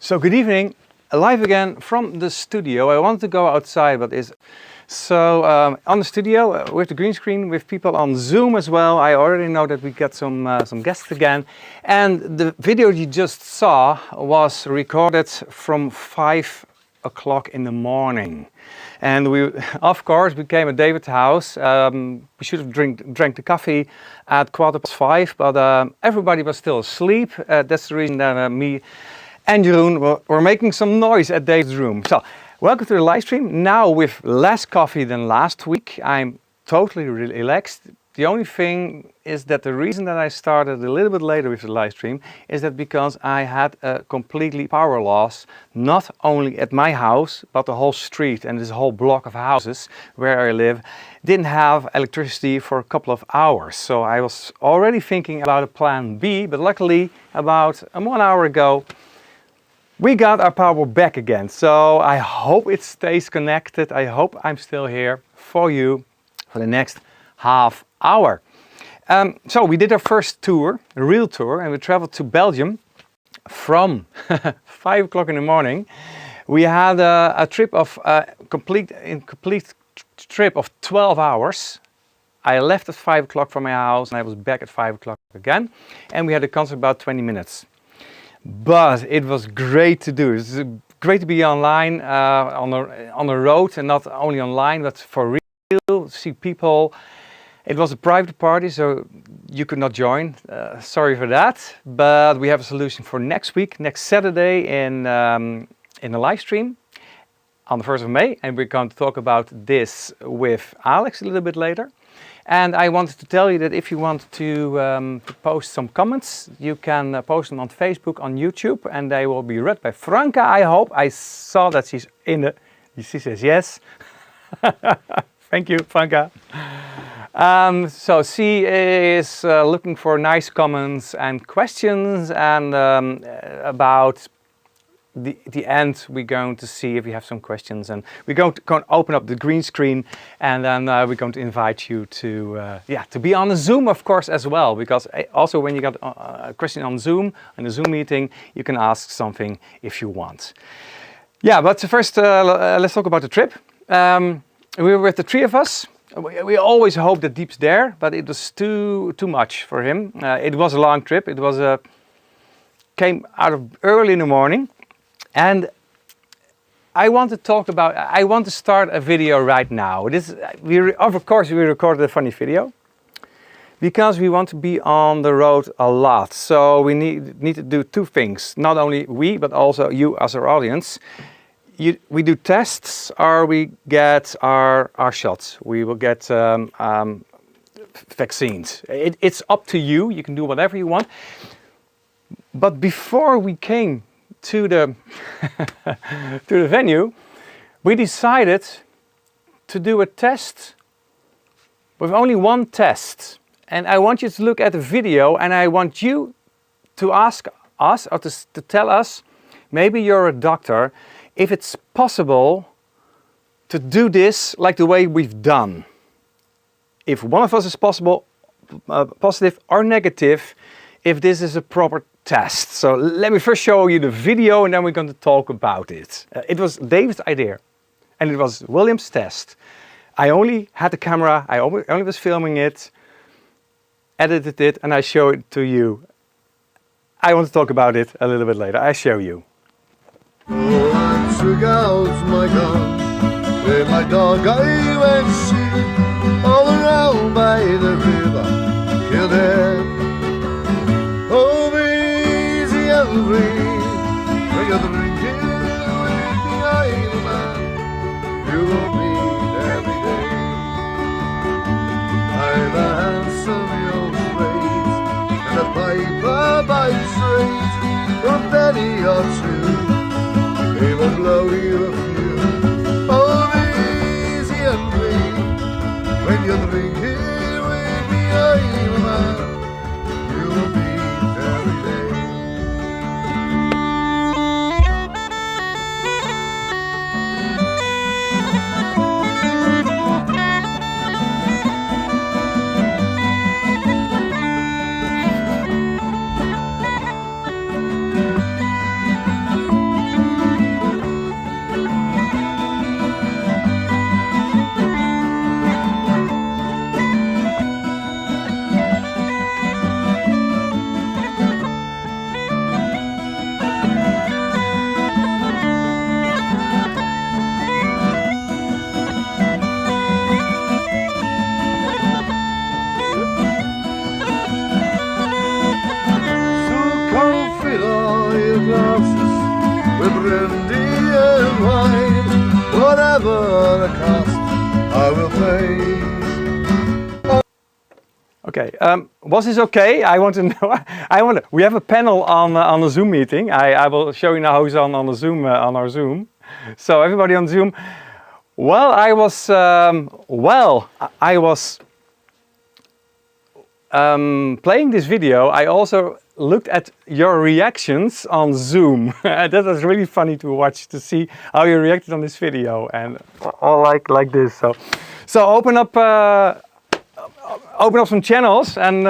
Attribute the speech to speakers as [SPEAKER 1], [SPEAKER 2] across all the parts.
[SPEAKER 1] So good evening, live again from the studio. I wanted to go outside, but on the studio with the green screen, with people on Zoom as well. I already know that we got some guests again, and the video you just saw was recorded from 5 o'clock in the morning. And we, of course, we came at David's house. We should have drank the coffee at 5:15, but everybody was still asleep. That's the reason that me and Jeroen were making some noise at David's room. So, welcome to the live stream. Now with less coffee than last week. I'm totally relaxed. The only thing is that the reason that I started a little bit later with the live stream is that because I had a completely power loss, not only at my house, but the whole street and this whole block of houses where I live didn't have electricity for a couple of hours. So I was already thinking about a plan B, but luckily about 1 hour ago, we got our power back again. So I hope it stays connected. I hope I'm still here for you for the next half hour. So we did our first tour, a real tour, and we traveled to Belgium from 5 o'clock in the morning. We had a trip of complete trip of 12 hours. I left at 5 o'clock from my house and I was back at 5 o'clock again. And we had a concert about 20 minutes. But it was great to do. It's great to be online, on the road, and not only online, but for real, see people. It was a private party, so you could not join. Sorry for that, but we have a solution for next week, next Saturday in a live stream on the 1st of May, and we're going to talk about this with Alex a little bit later. And I wanted to tell you that if you want to post some comments, you can post them on Facebook, on YouTube, and they will be read by Franca, I hope. I saw that she's in the... She says yes. Thank you, Franca. So she is looking for nice comments and questions, and about the end we're going to see if you have some questions, and we're going to open up the green screen, and then we're going to invite you to be on the Zoom, of course, as well, because also when you got a question on Zoom, in a Zoom meeting, you can ask something if you want. Yeah, but first let's talk about the trip. We were with the three of us. We always hoped that Deep's there, but it was too much for him. It was a long trip. It was came out of early in the morning. And I want to start a video right now. Of course, we recorded a funny video because we want to be on the road a lot. So we need to do two things. Not only we, but also you as our audience. We do tests, or we get our shots. We will get vaccines. It's up to you. You can do whatever you want. But before we came to the to the venue, we decided to do a test with only one test. And I want you to look at the video and I want you to ask us or to tell us, maybe you're a doctor, if it's possible to do this like the way we've done. If one of us is positive or negative, if this is a proper test. So let me first show you the video and then we're going to talk about it. It was David's idea and it was William's test. I only had the camera, I only was filming it, edited it and I show it to you. I want to talk about it a little bit later. I show you.
[SPEAKER 2] Oh, I took out my gun, with my dog I went shooting all around by the river, killed it. Oh, be easy and free, when you're drinking with the idle man, you will meet every day. I've a handsome young face, and a piper by trade, for a penny or two. He will blow you a few. Oh, easy and free. When you're drinking with me, I'm a man. You will meet every day. Brandy and wine, whatever the cost, I will pay.
[SPEAKER 1] Okay, was this okay? I want to know. We have a panel on a Zoom meeting. I will show you now who's on the Zoom on our Zoom. So everybody on Zoom. Well, I was playing this video. I also looked at your reactions on Zoom. That was really funny to watch, to see how you reacted on this video, and all like this. So open up some channels and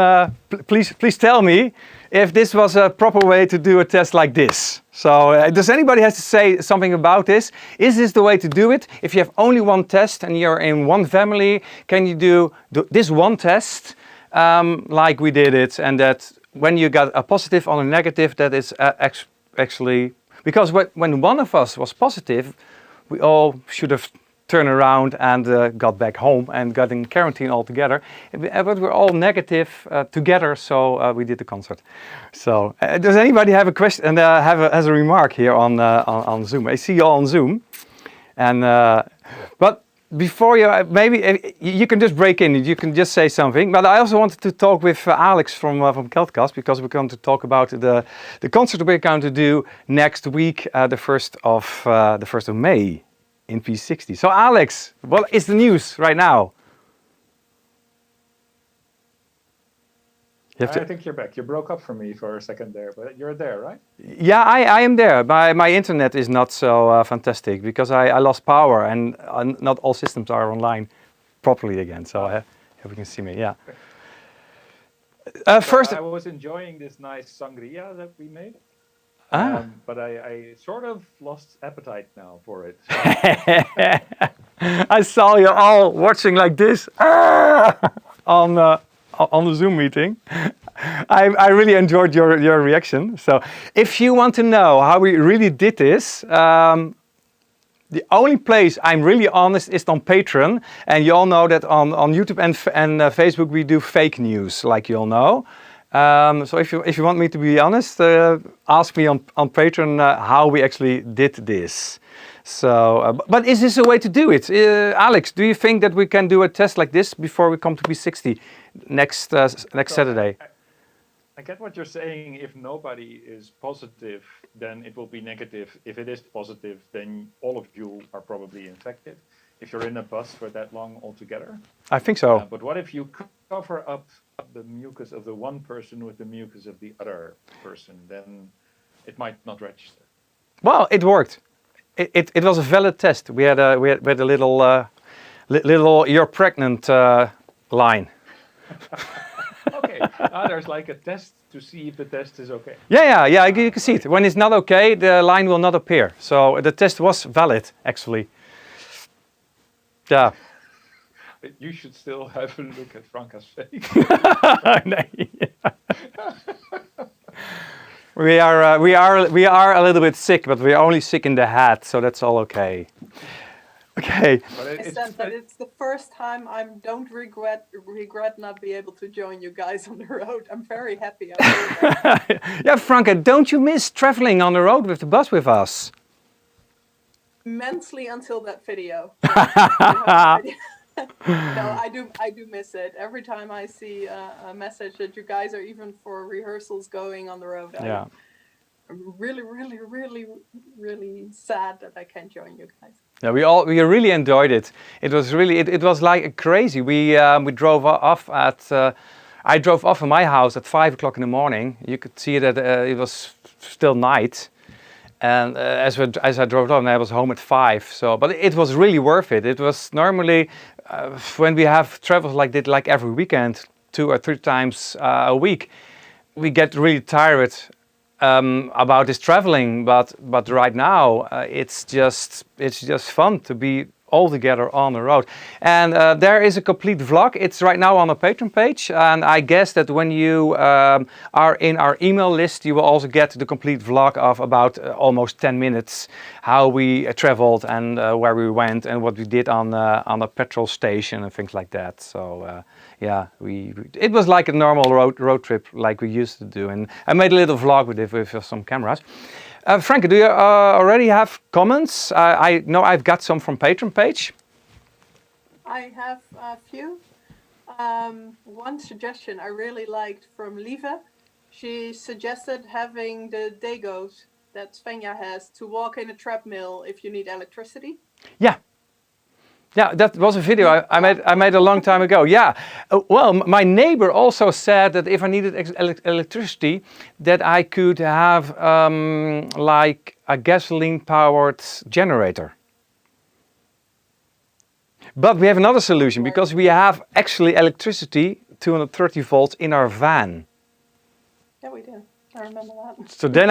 [SPEAKER 1] please tell me if this was a proper way to do a test like this. So does anybody has to say something about this? Is this the way to do it? If you have only one test and you're in one family, can you do this one test like we did it, and that when you got a positive or a negative, that is actually, because when one of us was positive, we all should have turned around and got back home and got in quarantine altogether. But we're all negative together, so we did the concert. So does anybody have a question and has a remark here on Zoom? I see you all on Zoom, and but before you, maybe you can just break in, you can just say something. But I also wanted to talk with Alex from Keltcast, because we're going to talk about the concert we're going to do next week, the 1st of May in P60. So Alex, what is the news right now?
[SPEAKER 3] I think you're back. You broke up for me for a second there, but you're there, right?
[SPEAKER 1] Yeah, I am there. My internet is not so fantastic because I lost power and not all systems are online properly again. So I hope you can see me. Yeah. First,
[SPEAKER 3] I was enjoying this nice sangria that we made, but I sort of lost appetite now for it. So.
[SPEAKER 1] I saw you all watching like this on the Zoom meeting. I really enjoyed your reaction. So if you want to know how we really did this, the only place I'm really honest is on Patreon, and you all know that on YouTube and Facebook we do fake news, like you all know. So if you want me to be honest, ask me on Patreon how we actually did this. So, but is this a way to do it? Alex, do you think that we can do a test like this before we come to P60 next Saturday?
[SPEAKER 3] I get what you're saying. If nobody is positive, then it will be negative. If it is positive, then all of you are probably infected. If you're in a bus for that long altogether.
[SPEAKER 1] I think so.
[SPEAKER 3] But what if you cover up the mucus of the one person with the mucus of the other person? Then it might not register.
[SPEAKER 1] Well, it worked. It was a valid test. We had a little "you're pregnant" line.
[SPEAKER 3] Okay, there's like a test to see if the test is okay.
[SPEAKER 1] Yeah. You can see it. When it's not okay, the line will not appear. So the test was valid, actually. Yeah.
[SPEAKER 3] But you should still have a look at Franka's face.
[SPEAKER 1] We are a little bit sick, but we're only sick in the head, so that's all okay. Okay.
[SPEAKER 4] I said that it's the first time I don't regret not be able to join you guys on the road. I'm very happy.
[SPEAKER 1] Yeah, Franka, don't you miss traveling on the road with the bus with us?
[SPEAKER 4] Immensely until that video. No, I do miss it. Every time I see a message that you guys are even for rehearsals going on the road,
[SPEAKER 1] Yeah.
[SPEAKER 4] I'm really sad that I can't join you guys.
[SPEAKER 1] Yeah, we really enjoyed it. It was really it was like crazy. We drove off at I drove off from my house at 5 o'clock in the morning. You could see that it was still night, and as I drove on, I was home at 5. So, but it was really worth it. It was normally when we have travels like that, like every weekend, 2 or 3 times a week, we get really tired about this traveling, but right now it's just fun to be all together on the road. And there is a complete vlog. It's right now on our Patreon page, and I guess that when you are in our email list, you will also get the complete vlog of about almost 10 minutes how we traveled and where we went and what we did on a petrol station and things like that. So yeah, it was like a normal road trip like we used to do, and I made a little vlog with some cameras. Franka, do you already have comments? I know I've got some from Patreon page.
[SPEAKER 4] I have a few. One suggestion I really liked from Lieve. She suggested having the Dagos that Svenja has to walk in a treadmill if you need electricity.
[SPEAKER 1] Yeah, that was a video I made a long time ago. Yeah, well, my neighbor also said that if I needed electricity, that I could have like a gasoline-powered generator. But we have another solution because we have actually electricity, 230 volts in our van.
[SPEAKER 4] Yeah, we do. I remember that.
[SPEAKER 1] So then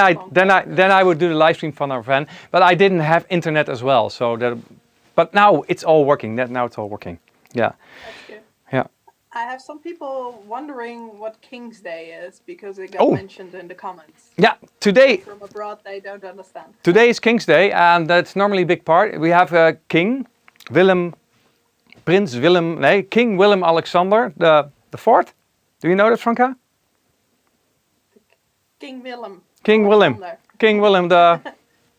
[SPEAKER 1] I would do the live stream from our van, but I didn't have internet as well, so that. But now it's all working. Now it's all working. Yeah.
[SPEAKER 4] That's good.
[SPEAKER 1] Yeah.
[SPEAKER 4] I have some people wondering what King's Day is because it got mentioned in the comments.
[SPEAKER 1] Yeah. Today.
[SPEAKER 4] From abroad, they don't understand.
[SPEAKER 1] Today is King's Day, and that's normally a big part. We have King Willem, King Willem Alexander the Fourth. Do you know that, Franka?
[SPEAKER 4] King Willem.
[SPEAKER 1] King Willem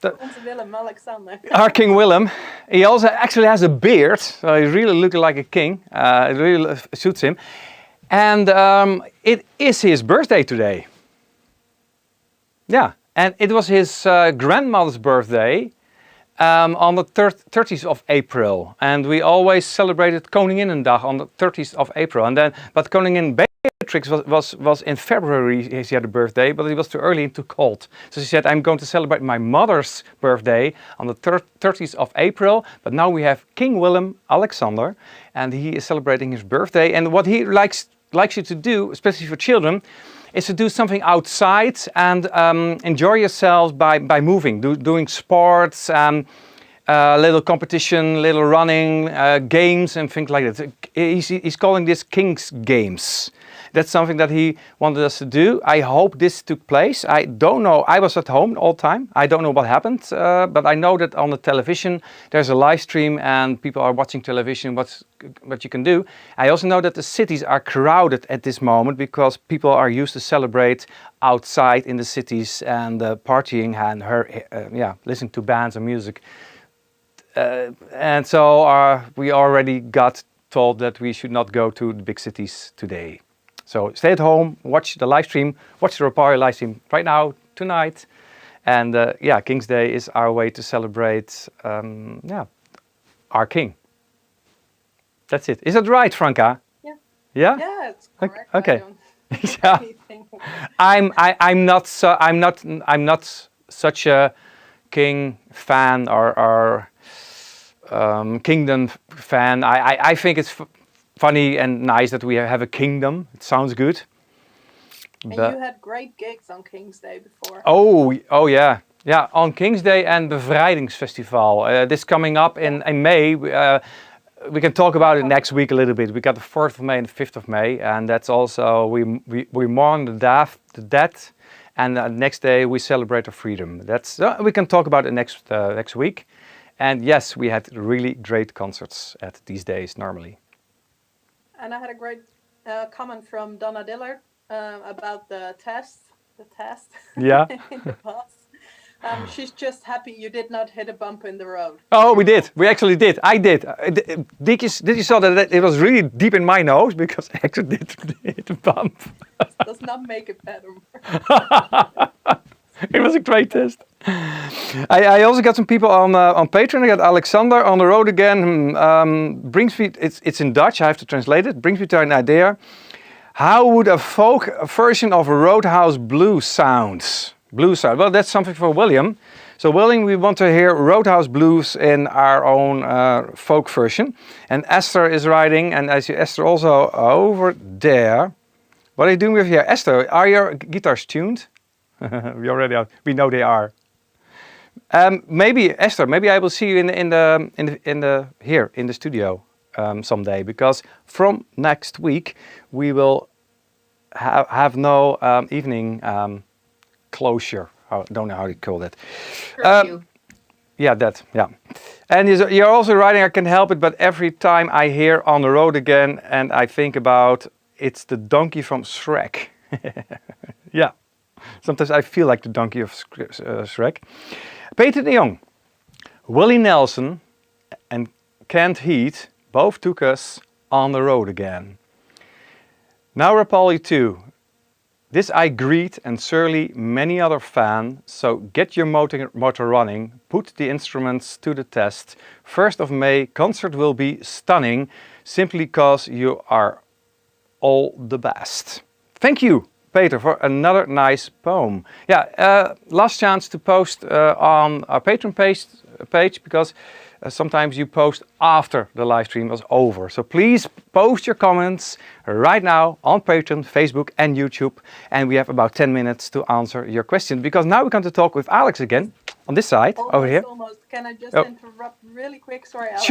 [SPEAKER 4] Onze Willem Alexander.
[SPEAKER 1] Our King Willem. He also actually has a beard, so he really looks like a king. It really suits him. And it is his birthday today. Yeah, and it was his grandmother's birthday on the 30th of April. And we always celebrated Koninginnedag on the 30th of April. But Koningin Beatrix was in February. She had a birthday, but it was too early and too cold. So she said, I'm going to celebrate my mother's birthday on the 30th of April. But now we have King Willem Alexander, and he is celebrating his birthday. And what he likes you to do, especially for children, is to do something outside and enjoy yourselves by moving, doing sports, little competition, little running, games and things like that. He's calling this King's Games. That's something that he wanted us to do. I hope this took place. I don't know. I was at home all the time. I don't know what happened, but I know that on the television there's a live stream and people are watching television. What you can do. I also know that the cities are crowded at this moment because people are used to celebrate outside in the cities and partying and listening to bands and music. And so we already got told that we should not go to the big cities today. So stay at home, watch the live stream, watch the Rapalje live stream right now, tonight. And yeah, King's Day is our way to celebrate yeah, our king. That's it. Is that right, Franca?
[SPEAKER 4] Yeah.
[SPEAKER 1] Yeah?
[SPEAKER 4] Yeah, it's correct.
[SPEAKER 1] Okay.
[SPEAKER 4] I don't
[SPEAKER 1] Yeah.
[SPEAKER 4] anything.
[SPEAKER 1] I'm not such a king fan or kingdom fan. I think it's funny and nice that we have a kingdom. It sounds good.
[SPEAKER 4] And
[SPEAKER 1] But
[SPEAKER 4] you had great gigs on King's Day before.
[SPEAKER 1] oh yeah, yeah. On King's Day and Bevrijdingsfestival. This coming up in May. We can talk about it next week a little bit. We got the 4th of May and the 5th of May, and that's also we mourn the dead, and the next day we celebrate our freedom. That's we can talk about it next week. And yes, we had really great concerts at these days normally.
[SPEAKER 4] And I had a great comment from Donna Dillard about the test.
[SPEAKER 1] Yeah.
[SPEAKER 4] In the bus. She's just happy you did not hit a bump in the road.
[SPEAKER 1] Oh, we did. We actually did. I did. Did you saw that it was really deep in my nose because I actually did hit a bump.
[SPEAKER 4] Does not make it better.
[SPEAKER 1] It was a great test. I also got some people on Patreon. I got Alexander on the road again. Brings me. It's in Dutch. I have to translate it. Brings me to an idea. How would a folk version of Roadhouse Blues sound? Well, that's something for William. So William, we want to hear Roadhouse Blues in our own folk version. And Esther is writing, and I see Esther also over there. What are you doing with here? Esther, are your guitars tuned? We know they are. Maybe Esther, maybe I will see you in the studio someday, because from next week we will have no evening closure. I don't know how to call that. Yeah, that. Yeah. And you're also writing, I can help it, but every time I hear On the Road Again, and I think about it's the donkey from Shrek. Yeah. Sometimes I feel like the donkey of Shrek. Peter de Jong, Willie Nelson, and Kent Heath both took us on the road again. Now Rapalje 2. This I greet and surely many other fan, so get your motor running, put the instruments to the test. 1st of May, concert will be stunning, simply because you are all the best. Thank you, Peter, for another nice poem. Yeah, last chance to post on our Patreon page, because sometimes you post after the live stream was over. So please post your comments right now on Patreon, Facebook and YouTube. And we have about 10 minutes to answer your question, because now we're going to talk with Alex again on this side, over here.
[SPEAKER 4] Almost. Can I just interrupt really quick? Sorry, Alex.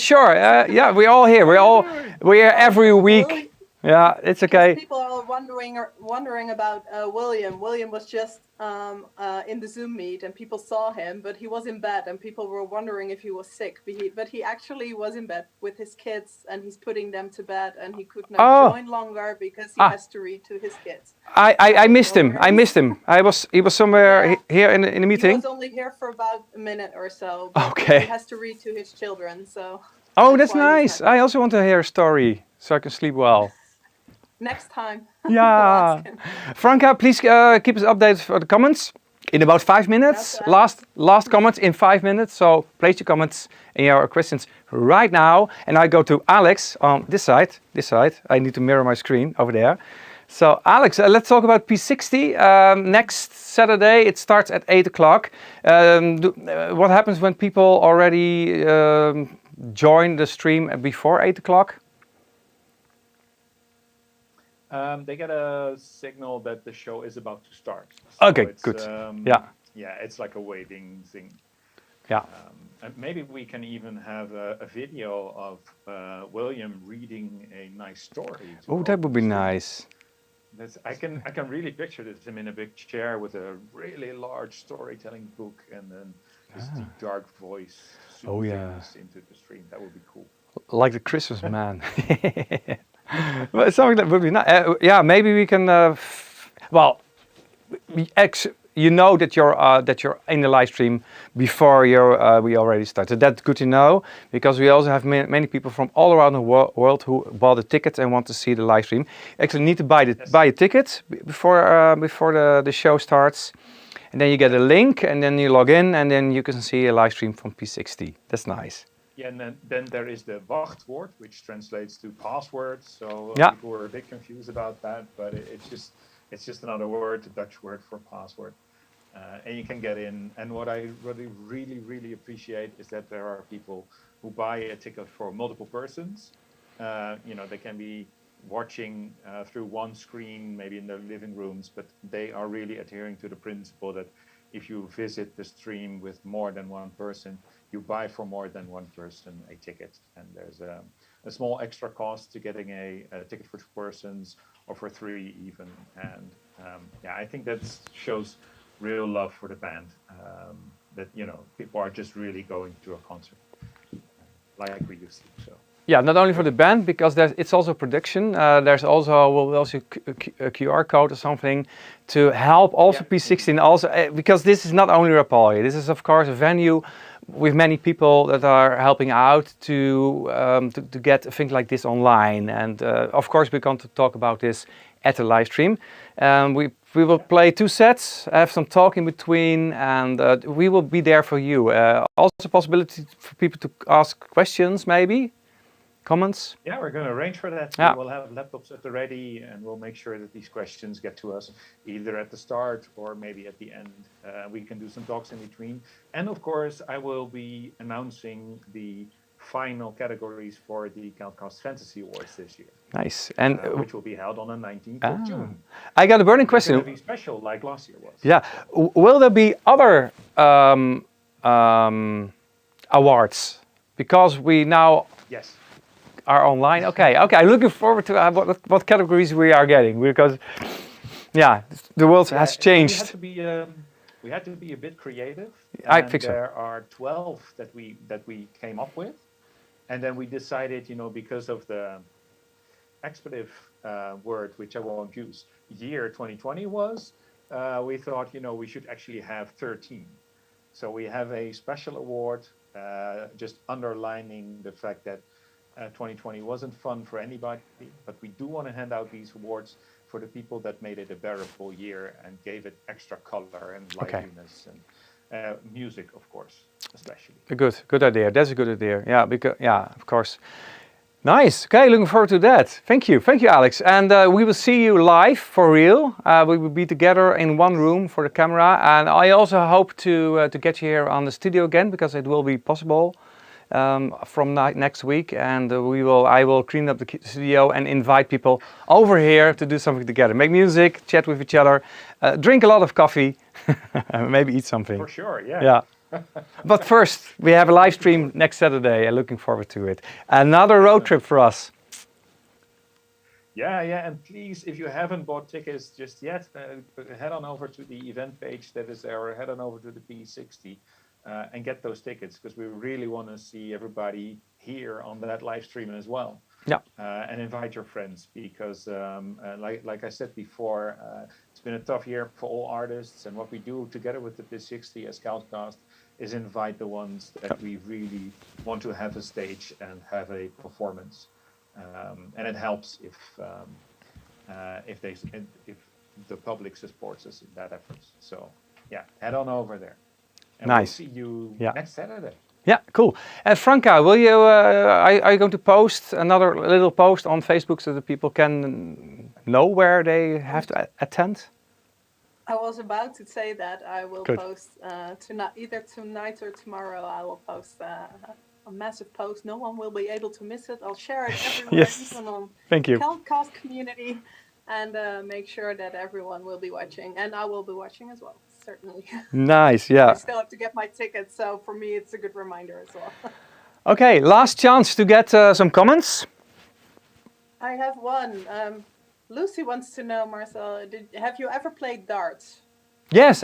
[SPEAKER 1] Sure. Yeah, we're all here. We're here every week. Yeah, it's okay.
[SPEAKER 4] People are wondering about William. William was just in the Zoom meet, and people saw him, but he was in bed, and people were wondering if he was sick. But he actually was in bed with his kids, and he's putting them to bed, and he could not join longer because he has to read to his kids.
[SPEAKER 1] I missed him. He was somewhere here in the meeting.
[SPEAKER 4] He was only here for about a minute or so.
[SPEAKER 1] Okay.
[SPEAKER 4] He has to read to his children, so.
[SPEAKER 1] Oh, that's nice. I also want to hear a story so I can sleep well.
[SPEAKER 4] Next time.
[SPEAKER 1] Yeah. Franca, please keep us updated for the comments in about 5 minutes. Last comments in 5 minutes. So place your comments and your questions right now. And I go to Alex on this side. I need to mirror my screen over there. So Alex, let's talk about P60. Next Saturday, it starts at 8 o'clock. What happens when people already join the stream before 8 o'clock?
[SPEAKER 3] They get a signal that the show is about to start.
[SPEAKER 1] So okay, good.
[SPEAKER 3] Yeah, it's like a waiting thing.
[SPEAKER 1] Yeah.
[SPEAKER 3] And maybe we can even have a video of William reading a nice story.
[SPEAKER 1] Oh, that would be nice.
[SPEAKER 3] I can really picture this, him in a big chair with a really large storytelling book, and then this deep dark voice soothing us into the stream. That would be cool.
[SPEAKER 1] Like the Christmas man. Well, something that would be nice. Yeah, maybe we can. you know that you're in the live stream before we already started. That's good to know, because we also have many people from all around the world who bought a ticket and want to see the live stream. Actually, need to buy a ticket before the show starts, and then you get a link, and then you log in, and then you can see a live stream from P60. That's nice.
[SPEAKER 3] Yeah, and then there is the wachtwoord, which translates to password. So people were a bit confused about that, but it's just another word, the Dutch word for password. And you can get in. And what I really appreciate is that there are people who buy a ticket for multiple persons. They can be watching through one screen, maybe in their living rooms, but they are really adhering to the principle that if you visit the stream with more than one person, you buy for more than one person a ticket. And there's a small extra cost to getting a ticket for 2 persons or for 3 even. And I think that shows real love for the band, that people are just really going to a concert like we used to. So.
[SPEAKER 1] Yeah, not only for the band, because it's also production. There's also a QR code or something to help also P16 also, because this is not only Rapalje. This is of course a venue with many people that are helping out to get things like this online. And of course we're going to talk about this at the live stream. We will play 2 sets, have some talk in between, and we will be there for you. Also possibility for people to ask questions maybe. Comments?
[SPEAKER 3] Yeah, we're going to arrange for that.
[SPEAKER 1] Yeah.
[SPEAKER 3] We'll have laptops at the ready, and we'll make sure that these questions get to us either at the start or maybe at the end. We can do some talks in between. And of course, I will be announcing the final categories for the Calcast Fantasy Awards this year.
[SPEAKER 1] Nice. And
[SPEAKER 3] which will be held on the 19th of June.
[SPEAKER 1] I got a burning question.
[SPEAKER 3] It's going to be special like last year was.
[SPEAKER 1] Yeah. Will there be other awards? Because we now...
[SPEAKER 3] Yes.
[SPEAKER 1] Are online. Okay. I'm looking forward to what categories we are getting, because the world has changed.
[SPEAKER 3] We had to be a bit creative.
[SPEAKER 1] I think so.
[SPEAKER 3] There are 12 that we came up with, and then we decided, because of the expletive word, which I won't use, year 2020 was, we thought, we should actually have 13. So we have a special award, just underlining the fact that 2020 wasn't fun for anybody, but we do want to hand out these awards for the people that made it a bearable year and gave it extra color and liveliness and music, of course, especially.
[SPEAKER 1] Good idea. That's a good idea. Yeah, because of course. Nice. Okay, looking forward to that. Thank you, Alex. And we will see you live for real. We will be together in one room for the camera, and I also hope to get you here on the studio again, because it will be possible. From next week, and I will clean up the studio and invite people over here to do something together, make music, chat with each other, drink a lot of coffee, maybe eat something.
[SPEAKER 3] For sure, yeah.
[SPEAKER 1] But first, we have a live stream next Saturday, and looking forward to it. Another road trip for us.
[SPEAKER 3] Yeah, and please, if you haven't bought tickets just yet, head on over to the event page that is there, or head on over to the P60. And get those tickets, because we really want to see everybody here on that live stream as well. Yeah. And invite your friends, because like I said before, it's been a tough year for all artists, and what we do together with the P60 as Calcast is invite the ones that we really want to have a stage and have a performance. And it helps if the public supports us in that effort. So yeah, head on over there. And
[SPEAKER 1] nice.
[SPEAKER 3] We'll see you next Saturday.
[SPEAKER 1] Yeah, cool. And Franka, will you? Are you going to post another little post on Facebook so that people can know where they have to attend?
[SPEAKER 4] I was about to say that I will post either tonight or tomorrow. I will post a massive post. No one will be able to miss it. I'll share it everywhere, even on Calcast community, and make sure that everyone will be watching, and I will be watching as well. Certainly.
[SPEAKER 1] Nice, yeah.
[SPEAKER 4] I still have to get my ticket, so for me it's a good reminder as well.
[SPEAKER 1] Okay, last chance to get some comments.
[SPEAKER 4] I have one. Lucy wants to know, Marcel, have you ever played darts?
[SPEAKER 1] Yes.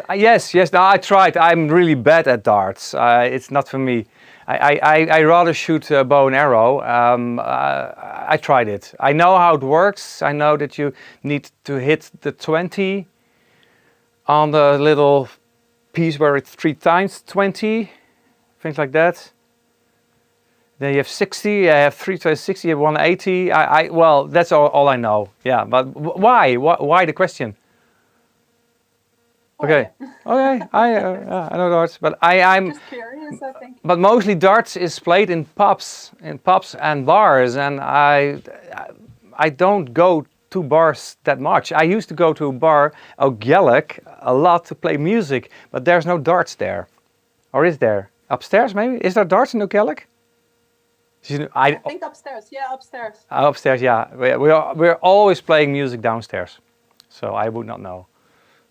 [SPEAKER 1] No, I tried. I'm really bad at darts. It's not for me. I rather shoot bow and arrow. I tried it. I know how it works. I know that you need to hit the 20 on the little piece where it's 3 times 20, things like that. Then you have 60, I have 3 times 60, you have 180. Well, that's all I know. Yeah, but why? Why the question? Okay, okay, I know darts, but I'm
[SPEAKER 4] just curious, I think.
[SPEAKER 1] But mostly darts is played in pubs and bars, and I don't go to bars that much. I used to go to a bar, O'Gellic, a lot to play music, but there's no darts there, or is there? Upstairs maybe? Is there darts in O'Gellic?
[SPEAKER 4] I think upstairs. Yeah, upstairs.
[SPEAKER 1] Upstairs, yeah. We're always playing music downstairs, so I would not know.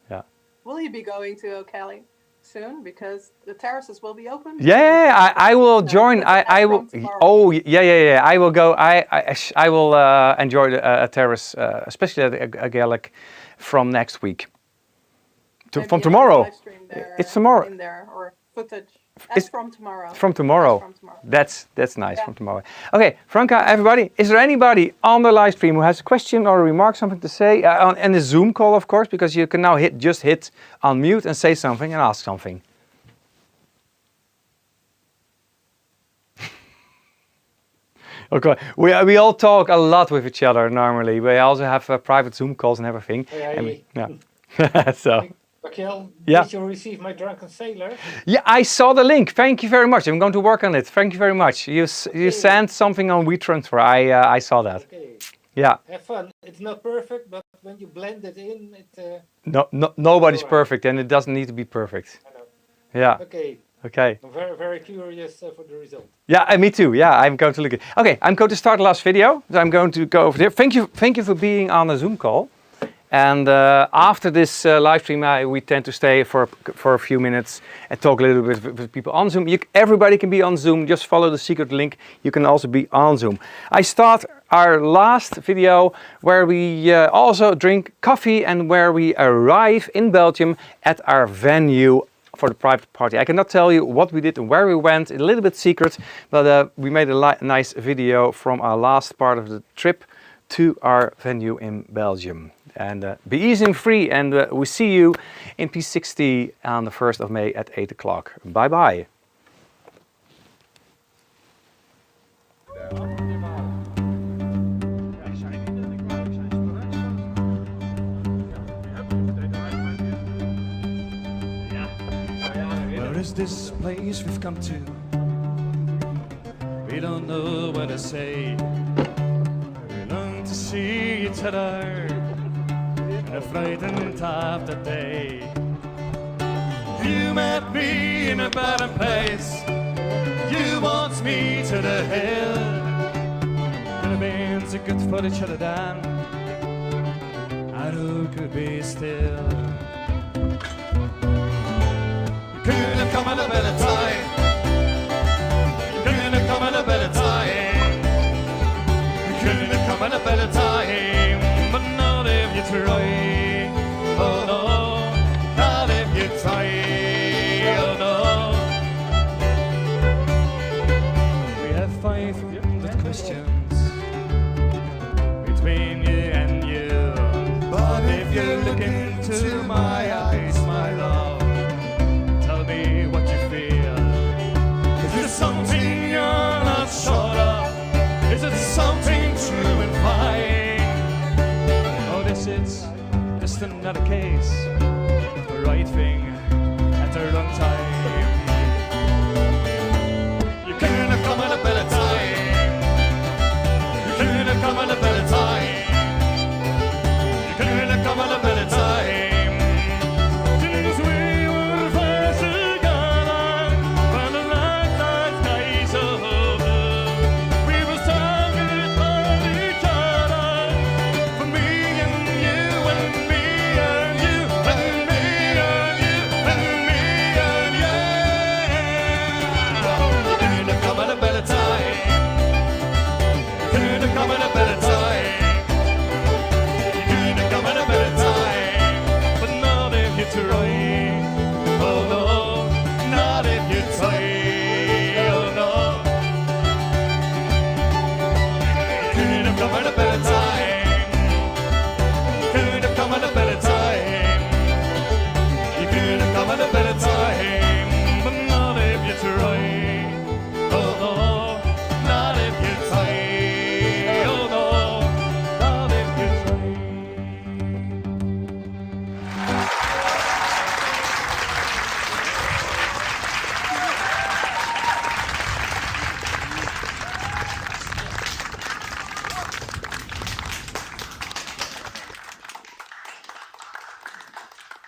[SPEAKER 1] Yeah.
[SPEAKER 4] Will you be going to O'Kelly soon? Because the terraces will be open.
[SPEAKER 1] Yeah, I will join. I will. Oh, yeah. I will go. I will enjoy a terrace, especially at a Gaelic, from next week. From tomorrow. It's tomorrow.
[SPEAKER 4] In there or footage. From tomorrow.
[SPEAKER 1] From tomorrow.
[SPEAKER 4] From tomorrow.
[SPEAKER 1] That's nice. Yeah. From tomorrow. Okay, Franca, everybody, is there anybody on the live stream who has a question or a remark, something to say? And the Zoom call, of course, because you can now just hit unmute and say something and ask something. Okay, we all talk a lot with each other normally. We also have private Zoom calls and everything. Yeah. So.
[SPEAKER 5] Raquel,
[SPEAKER 1] yeah.
[SPEAKER 5] Did you receive my Drunken Sailor?
[SPEAKER 1] Yeah, I saw the link. Thank you very much. I'm going to work on it. Thank you very much. You sent something on WeTransfer. I saw that. Okay. Yeah.
[SPEAKER 5] Have fun. It's not perfect, but when you blend it in,
[SPEAKER 1] nobody's perfect, and it doesn't need to be perfect.
[SPEAKER 5] I know.
[SPEAKER 1] Yeah.
[SPEAKER 5] Okay.
[SPEAKER 1] Okay.
[SPEAKER 5] I'm very, very curious for the result.
[SPEAKER 1] Yeah, me too. Yeah, I'm going to look at it. Okay, I'm going to start the last video. So I'm going to go over there. Thank you for being on the Zoom call. And after this live stream, we tend to stay for a few minutes and talk a little bit with people on Zoom. Everybody can be on Zoom. Just follow the secret link. You can also be on Zoom. I start our last video where we also drink coffee and where we arrive in Belgium at our venue for the private party. I cannot tell you what we did and where we went, a little bit secret, but we made a nice video from our last part of the trip to our venue in Belgium. And be easy and free, and we see you in P60 on the 1st of May at 8 o'clock. Bye bye.
[SPEAKER 6] Where is this place we've come to? We don't know what to say. We long to see each other. A frightened of the day. You met me in a better place. You want me to the hill. Could have been so good for each other then. I know could be still. You couldn't have come at a better time. You couldn't have come at a better time. You couldn't have come at a better time. But not if you try. Oh no, not if you try. Oh no. We have 500 questions between you and you. But if you look into my eyes, my love, tell me what you feel. Is there something you're not sure of? Is it something true and fine? Oh, this is just another case of the right thing at the wrong time. You couldn't have come at a better time. You couldn't have come at a better time. You couldn't have come at a better time. Since we were first together, when the night skies so blue, we were standing for each other, for me and you and me. Try. Oh no, not if you try.